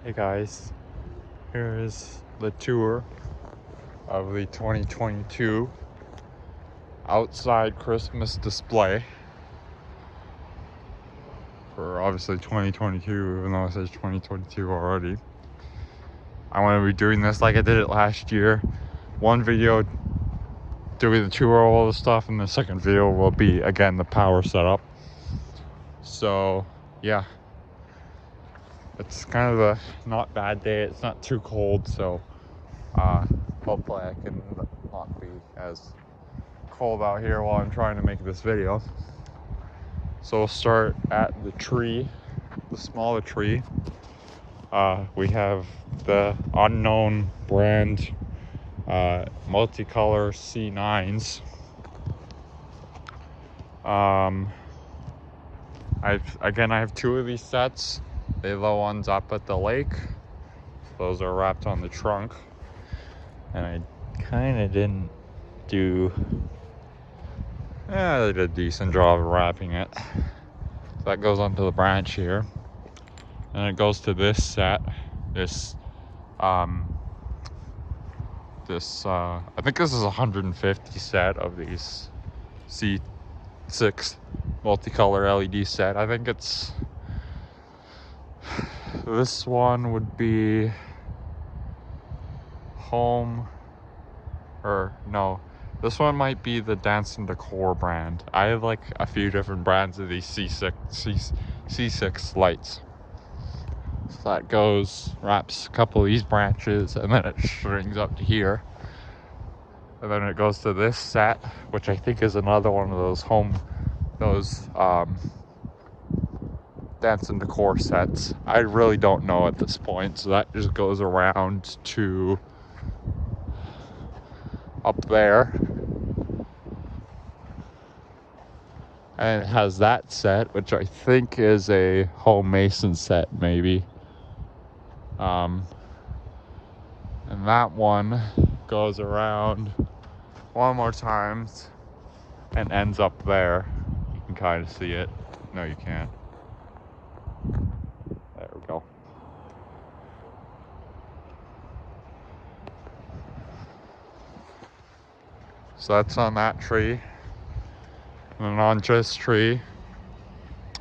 Hey guys, here is the tour of the 2022 outside Christmas display for obviously 2022, even though it says 2022 already. I want to be doing this like I did it last year. One video doing the tour of all the stuff, and the second video will be again the power setup. So yeah, it's kind of a not bad day. It's not too cold, so hopefully I can not be as cold out here while I'm trying to make this video. So we'll start at the tree, the smaller tree. We have the unknown brand multicolor C9s. I have two of these sets. The ones up at the lake. Those are wrapped on the trunk. And I kind of didn't do... they did a decent job of wrapping it. So that goes onto the branch here. And it goes to this set. I think this is a 150 set of these C6 multicolor LED set. I think it's... This one would be home... Or, no. This one might be the Dancing Decor brand. I have like a few different brands of these C6 lights. So that goes, wraps a couple of these branches, and then it strings up to here. And then it goes to this set, which I think is another one of those Dancing Decor sets. I really don't know at this point, so that just goes around to up there. And it has that set, which I think is a home mason set, maybe. And that one goes around one more time and ends up there. You can kind of see it. No, you can't. There we go. So that's on that tree. And on this tree,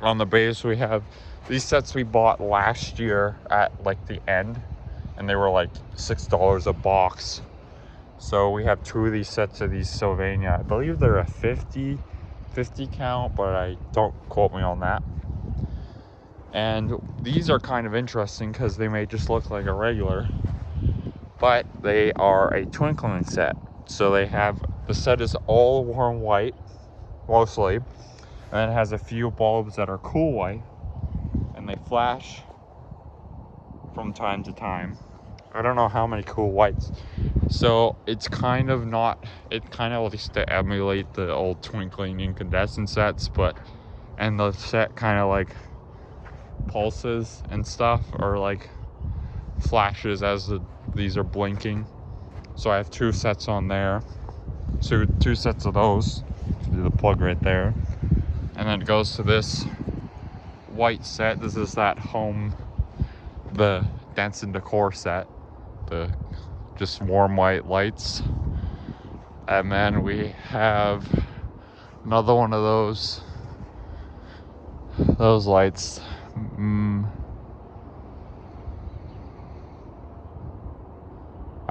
on the base, we have these sets we bought last year at like the end, and they were like $6 a box. So we have two of these sets of these Sylvania. I believe they're a 50 count, but I don't quote me on that. And these are kind of interesting because they may just look like a regular, but they are a twinkling set. So the set is all warm white, mostly, and it has a few bulbs that are cool white, and they flash from time to time. I don't know how many cool whites. So it's kind of likes to emulate the old twinkling incandescent sets, and the set kind of like pulses and stuff, or like flashes as these are blinking. So I have two sets on there. So two sets of those. Do the plug right there. And then it goes to this white set. This is the Dancing Decor set. The just warm white lights. And then we have another one of those lights.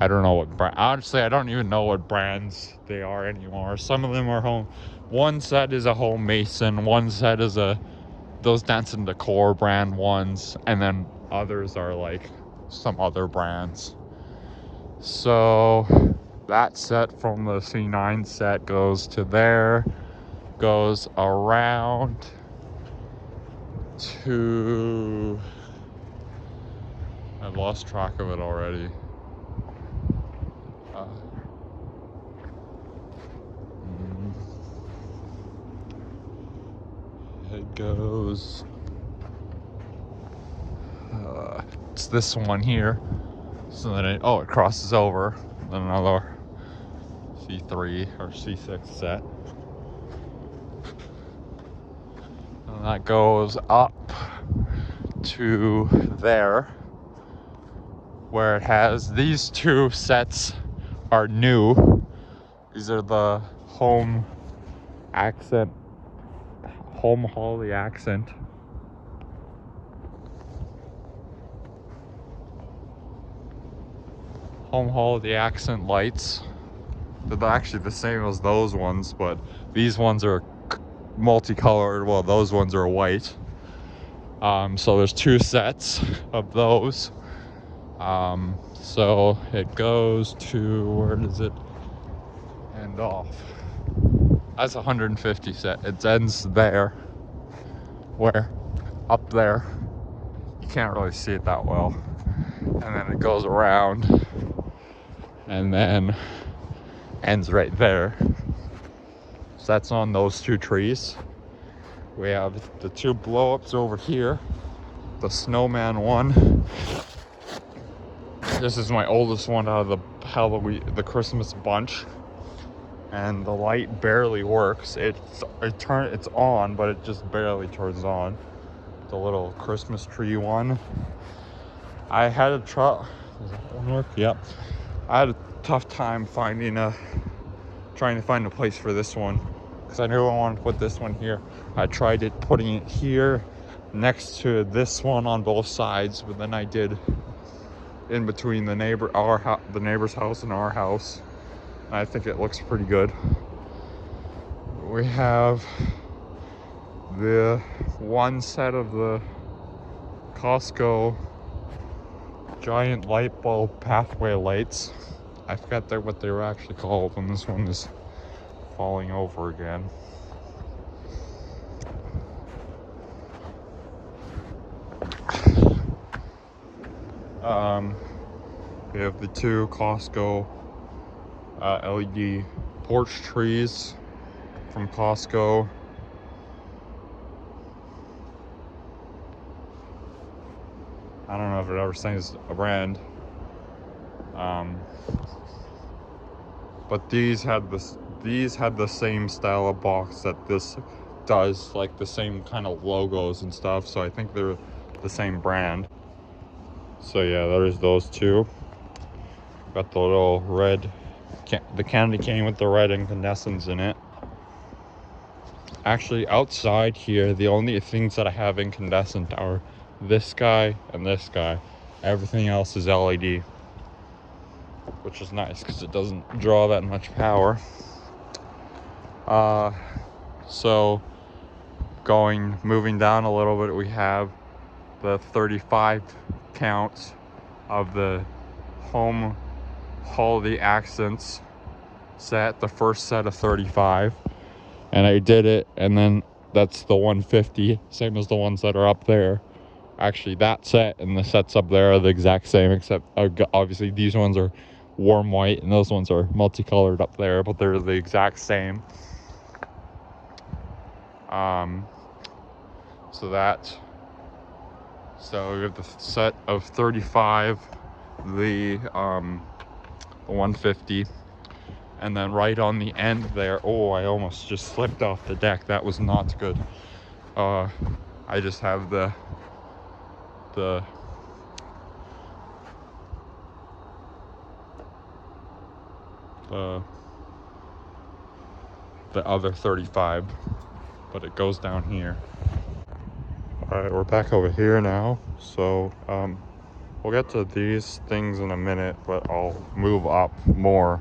I don't know what brand. Honestly, I don't even know what brands they are anymore. Some of them are home. One set is a home mason. One set is those Dancing Decor brand ones, and then others are like some other brands. So that set from the C9 set goes to there, goes around to... I've lost track of it already. It goes... it's this one here. So then it crosses over. Then another C3 or C6 set. And that goes up to there. where it has these two sets are new. These are the home holiday accent. Home holiday accent lights. They're actually the same as those ones, but these ones are multicolored. Well, those ones are white. So there's two sets of those. So it goes to, where does it end off? That's 150 set. It ends there. Where? Up there. You can't really see it that well. And then it goes around and then ends right there. So that's on those two trees. We have the two blow-ups over here. The snowman one. This is my oldest one out of the Christmas bunch. And the light barely works. It's on, but it just barely turns on. The little Christmas tree one. I had a does that one work? Yep. I had a tough time trying to find a place for this one, because I knew I wanted to put this one here. I tried putting it here next to this one on both sides, but then I did in between the neighbor's house and our house. I think it looks pretty good. We have the one set of the Costco giant light bulb pathway lights. I forgot what they were actually called, and this one is falling over again. We have the two Costco LED porch trees from Costco. I don't know if it ever says a brand. But these had the same style of box that this does, like the same kind of logos and stuff, so I think they're the same brand. So yeah, there's those two. Got the little red, the candy cane with the red incandescents in it. Actually, outside here, the only things that I have incandescent are this guy and this guy. Everything else is LED, which is nice because it doesn't draw that much power. So moving down a little bit, we have the 35 counts of the home holiday accents set, the first set of 35, and I did it, and then that's the 150, same as the ones that are up there. Actually, that set and the sets up there are the exact same, except obviously these ones are warm white and those ones are multicolored up there, but they're the exact same. So we have the set of 35, the 150, and then right on the end there, oh, I almost just slipped off the deck. That was not good. I just have the other 35, but it goes down here. All right, we're back over here now. So we'll get to these things in a minute, but I'll move up more.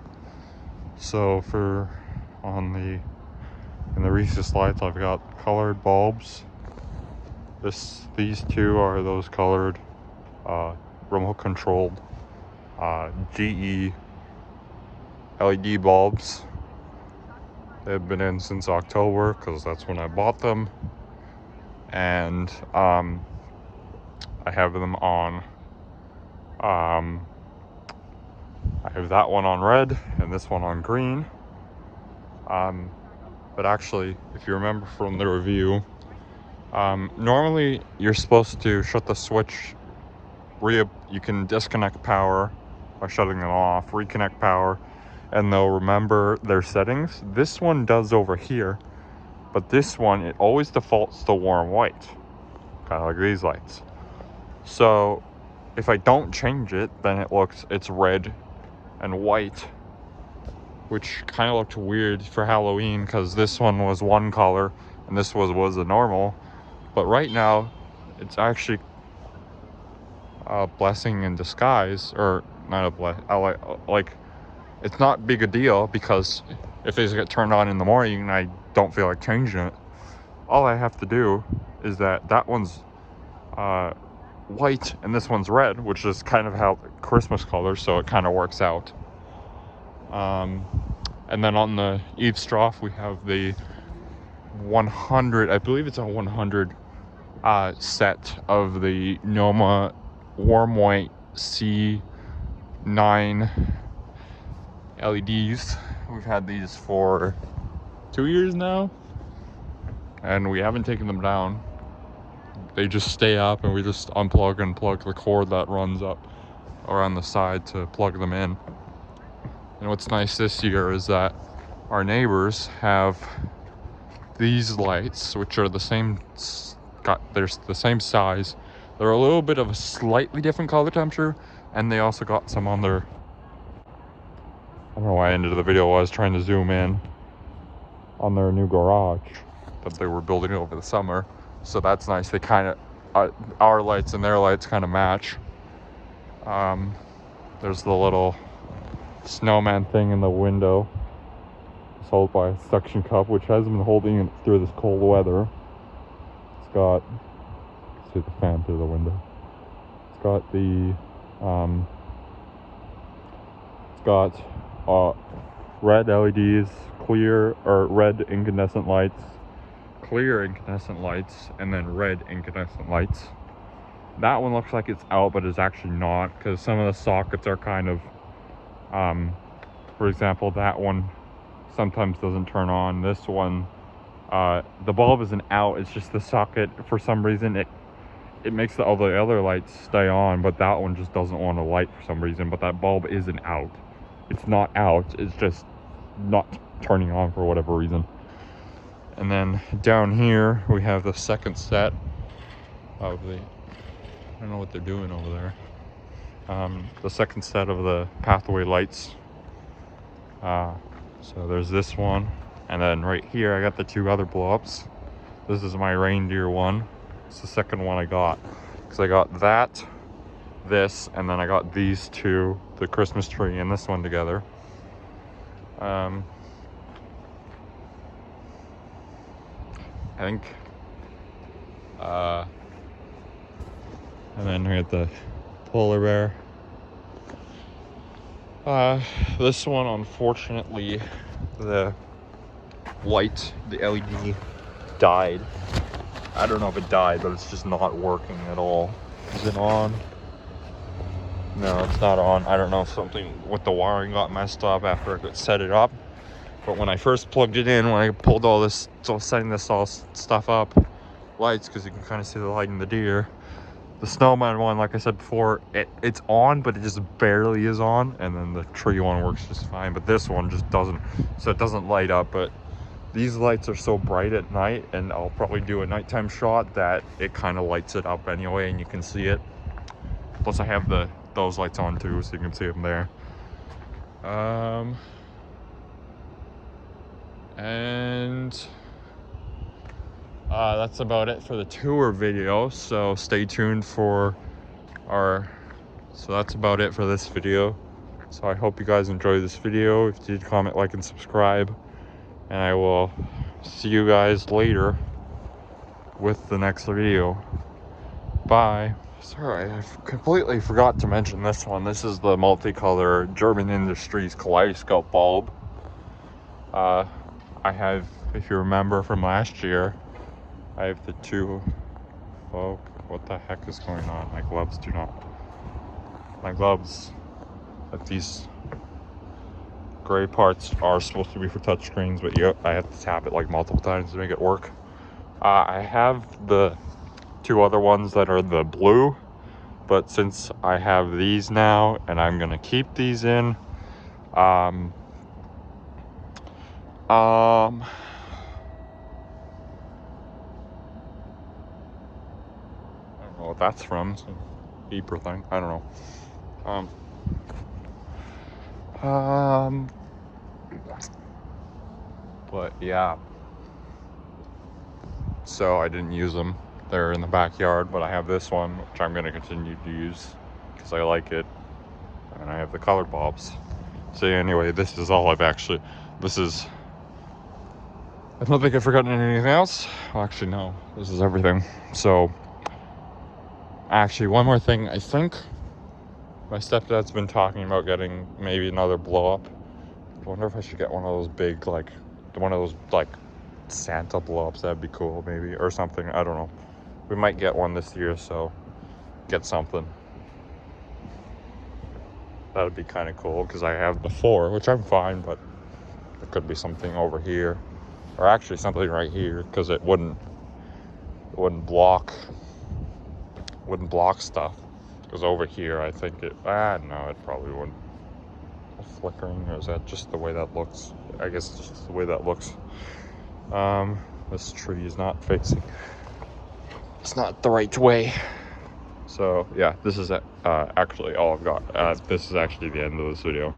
So in the Reese's lights, I've got colored bulbs. These two are those colored remote controlled GE LED bulbs. They've been in since October because that's when I bought them, and I have them on. I have that one on red and this one on green. But actually, if you remember from the review, normally you're supposed to shut the switch. You can disconnect power by shutting them off, reconnect power, and they'll remember their settings. This one does over here, but this one, it always defaults to warm white, kind of like these lights. So if I don't change it, then it's red and white, which kind of looked weird for Halloween because this one was one color and this was a normal. But right now, it's actually a blessing in disguise, or not a bless. Like, it's not big a deal because if these get turned on in the morning and I don't feel like changing it, all I have to do is that one's white and this one's red, which is kind of how Christmas colors, so it kind of works out. And then on the eaves trough, we have the 100, I believe it's a 100 set of the Noma Warm White C9 LEDs. We've had these for 2 years now, and we haven't taken them down. They just stay up, and we just unplug and plug the cord that runs up around the side to plug them in. And what's nice this year is that our neighbors have these lights, which are the same, they're the same size. They're a little bit of a slightly different color temperature, and they also got some on their, I don't know why I ended the video, I was trying to zoom in on their new garage that they were building over the summer. So that's nice. They kind of, our lights and their lights kind of match. There's the little snowman thing in the window. It's held by a suction cup, which hasn't been holding it through this cold weather. It's got, see the fan through the window. It's got the, it's got red LEDs, clear, or red incandescent lights, clear incandescent lights, and then red incandescent lights. That one looks like it's out, but it's actually not, because some of the sockets are kind of, for example, that one sometimes doesn't turn on. This one, the bulb isn't out, it's just the socket, for some reason, it makes all the other lights stay on, but that one just doesn't want to light for some reason. But that bulb isn't out. It's not out, it's just not turning on for whatever reason. And then down here, we have the second set of the, I don't know what they're doing over there. The second set of the pathway lights. So there's this one, and then right here I got the two other blow-ups. This is my reindeer one. It's the second one I got, because I got that, this, and then I got these two, the Christmas tree and this one together. I think, and then we got the polar bear. This one, unfortunately, the light, the LED died. I don't know if it died, but it's just not working at all. Is it on? No, it's not on. I don't know if something with the wiring got messed up after I could set it up. But when I first plugged it in, when I pulled all this, so setting this all stuff up, lights, because you can kind of see the light in the deer. The snowman one, like I said before, it's on, but it just barely is on. And then the tree one works just fine, but this one just doesn't. So it doesn't light up, but these lights are so bright at night, and I'll probably do a nighttime shot that it kind of lights it up anyway, and you can see it. Plus I have those lights on too, so you can see them there. And that's about it for the tour video, so stay tuned for so that's about it for this video. So I hope you guys enjoyed this video. If you did, comment, like, and subscribe, and I will see you guys later with the next video. Bye. Sorry, I completely forgot to mention this one. This is the multicolor German Industries kaleidoscope bulb. I have, if you remember from last year, I have the two. Oh, what the heck is going on? My gloves do not. My gloves, like these gray parts, are supposed to be for touch screens, but yep, I have to tap it like multiple times to make it work. I have the two other ones that are the blue, but since I have these now and I'm gonna keep these in, I don't know what that's from, so beeper thing. I don't know. But yeah. So I didn't use them. They're in the backyard, but I have this one, which I'm gonna continue to use because I like it. And I have the colored bulbs. So anyway, this is all I've actually, I don't think I've forgotten anything else. Well, actually, no, this is everything. So, actually, one more thing. I think my stepdad's been talking about getting maybe another blow up. I wonder if I should get one of those big, like, one of those, like, Santa blow ups. That'd be cool, maybe, or something. I don't know. We might get one this year, so get something. That'd be kind of cool because I have before, which I'm fine, but there could be something over here. Or actually something right here, because it wouldn't block stuff. Because over here, I think it, no, it probably wouldn't. Flickering, or is that just the way that looks? I guess it's just the way that looks. This tree is not facing, it's not the right way. So yeah, this is actually all I've got. This is actually the end of this video.